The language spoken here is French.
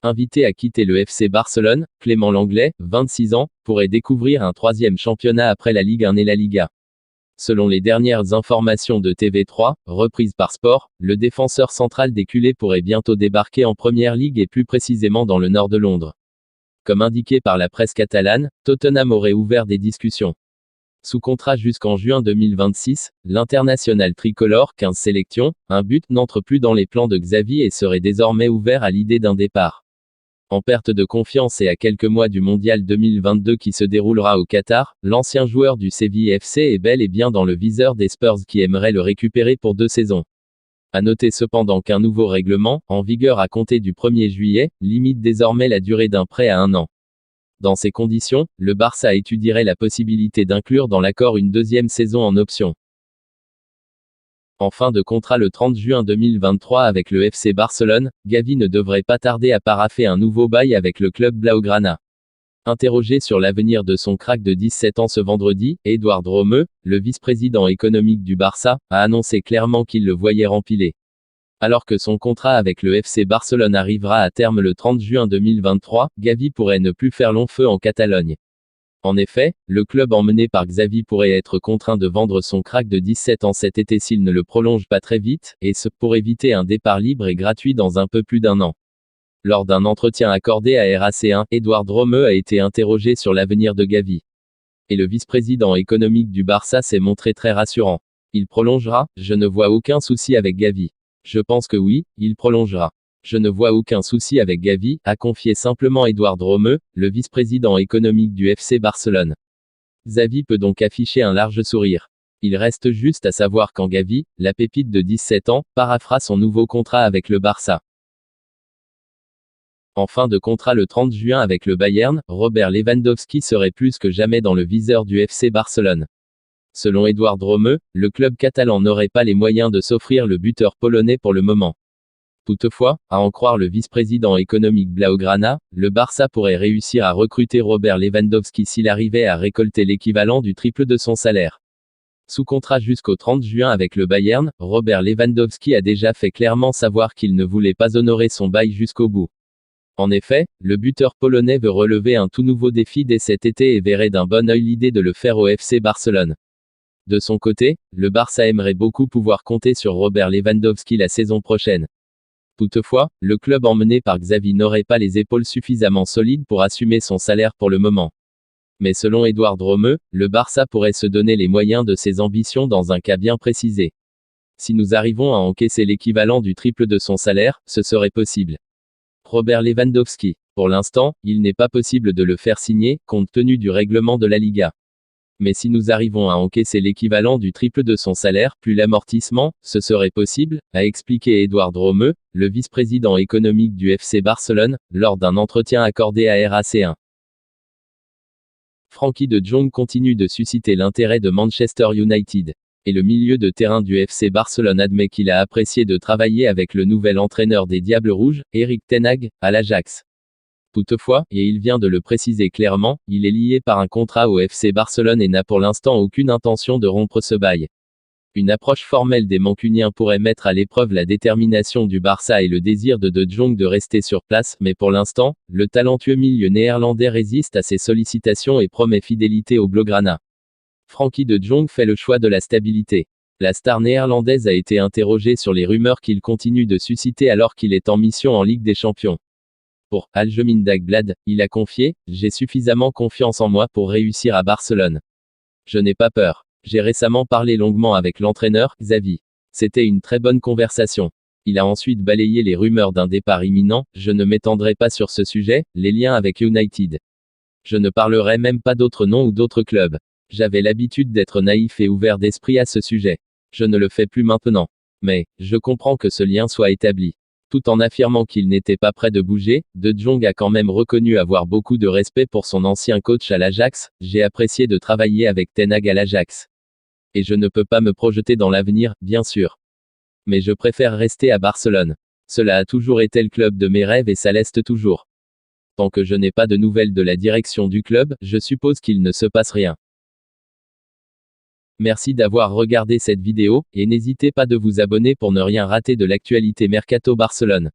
Invité à quitter le FC Barcelone, Clément Lenglet, 26 ans, pourrait découvrir un troisième championnat après la Ligue 1 et la Liga. Selon les dernières informations de TV3, reprises par Sport, le défenseur central des culés pourrait bientôt débarquer en Première Ligue et plus précisément dans le nord de Londres. Comme indiqué par la presse catalane, Tottenham aurait ouvert des discussions. Sous contrat jusqu'en juin 2026, l'international tricolore, 15 sélections, un but, n'entre plus dans les plans de Xavi et serait désormais ouvert à l'idée d'un départ. En perte de confiance et à quelques mois du mondial 2022 qui se déroulera au Qatar, l'ancien joueur du Séville FC est bel et bien dans le viseur des Spurs qui aimeraient le récupérer pour 2 saisons. À noter cependant qu'un nouveau règlement, en vigueur à compter du 1er juillet, limite désormais la durée d'un prêt à 1 an. Dans ces conditions, le Barça étudierait la possibilité d'inclure dans l'accord une 2e saison en option. En fin de contrat le 30 juin 2023 avec le FC Barcelone, Gavi ne devrait pas tarder à paraffer un nouveau bail avec le club blaugrana. Interrogé sur l'avenir de son crack de 17 ans ce vendredi, Édouard Dromeux, le vice-président économique du Barça, a annoncé clairement qu'il le voyait rempilé. Alors que son contrat avec le FC Barcelone arrivera à terme le 30 juin 2023, Gavi pourrait ne plus faire long feu en Catalogne. En effet, le club emmené par Xavi pourrait être contraint de vendre son crack de 17 ans cet été s'il ne le prolonge pas très vite, et ce, pour éviter un départ libre et gratuit dans un peu plus d'1 an. Lors d'un entretien accordé à RAC1, Édouard Dromeux a été interrogé sur l'avenir de Gavi. Et le vice-président économique du Barça s'est montré très rassurant. Il prolongera, je ne vois aucun souci avec Gavi. Je pense que oui, il prolongera. Je ne vois aucun souci avec Gavi, a confié simplement Édouard Dromeux, le vice-président économique du FC Barcelone. Xavi peut donc afficher un large sourire. Il reste juste à savoir quand Gavi, la pépite de 17 ans, paraphera son nouveau contrat avec le Barça. En fin de contrat le 30 juin avec le Bayern, Robert Lewandowski serait plus que jamais dans le viseur du FC Barcelone. Selon Édouard Dromeux, le club catalan n'aurait pas les moyens de s'offrir le buteur polonais pour le moment. Toutefois, à en croire le vice-président économique blaugrana, le Barça pourrait réussir à recruter Robert Lewandowski s'il arrivait à récolter l'équivalent du triple de son salaire. Sous contrat jusqu'au 30 juin avec le Bayern, Robert Lewandowski a déjà fait clairement savoir qu'il ne voulait pas honorer son bail jusqu'au bout. En effet, le buteur polonais veut relever un tout nouveau défi dès cet été et verrait d'un bon œil l'idée de le faire au FC Barcelone. De son côté, le Barça aimerait beaucoup pouvoir compter sur Robert Lewandowski la saison prochaine. Toutefois, le club emmené par Xavi n'aurait pas les épaules suffisamment solides pour assumer son salaire pour le moment. Mais selon Édouard Dromeux, le Barça pourrait se donner les moyens de ses ambitions dans un cas bien précisé. Si nous arrivons à encaisser l'équivalent du triple de son salaire, ce serait possible. Robert Lewandowski. Pour l'instant, il n'est pas possible de le faire signer, compte tenu du règlement de la Liga. Mais si nous arrivons à encaisser l'équivalent du triple de son salaire, plus l'amortissement, ce serait possible, a expliqué Édouard Dromeux, le vice-président économique du FC Barcelone, lors d'un entretien accordé à RAC1. Frenkie de Jong continue de susciter l'intérêt de Manchester United. Et le milieu de terrain du FC Barcelone admet qu'il a apprécié de travailler avec le nouvel entraîneur des Diables Rouges, Erik ten Hag, à l'Ajax. Toutefois, et il vient de le préciser clairement, il est lié par un contrat au FC Barcelone et n'a pour l'instant aucune intention de rompre ce bail. Une approche formelle des Mancuniens pourrait mettre à l'épreuve la détermination du Barça et le désir de Jong de rester sur place, mais pour l'instant, le talentueux milieu néerlandais résiste à ces sollicitations et promet fidélité au blaugrana. Frenkie de Jong fait le choix de la stabilité. La star néerlandaise a été interrogée sur les rumeurs qu'il continue de susciter alors qu'il est en mission en Ligue des Champions. Pour Algemeen Dagblad, il a confié « J'ai suffisamment confiance en moi pour réussir à Barcelone. Je n'ai pas peur. J'ai récemment parlé longuement avec l'entraîneur, Xavi. C'était une très bonne conversation. Il a ensuite balayé les rumeurs d'un départ imminent, je ne m'étendrai pas sur ce sujet, les liens avec United. Je ne parlerai même pas d'autres noms ou d'autres clubs. J'avais l'habitude d'être naïf et ouvert d'esprit à ce sujet. Je ne le fais plus maintenant. Mais, je comprends que ce lien soit établi. » Tout en affirmant qu'il n'était pas prêt de bouger, De Jong a quand même reconnu avoir beaucoup de respect pour son ancien coach à l'Ajax. J'ai apprécié de travailler avec ten Hag à l'Ajax. Et je ne peux pas me projeter dans l'avenir, bien sûr. Mais je préfère rester à Barcelone. Cela a toujours été le club de mes rêves et ça l'est toujours. Tant que je n'ai pas de nouvelles de la direction du club, je suppose qu'il ne se passe rien. Merci d'avoir regardé cette vidéo, et n'hésitez pas de vous abonner pour ne rien rater de l'actualité Mercato Barcelone.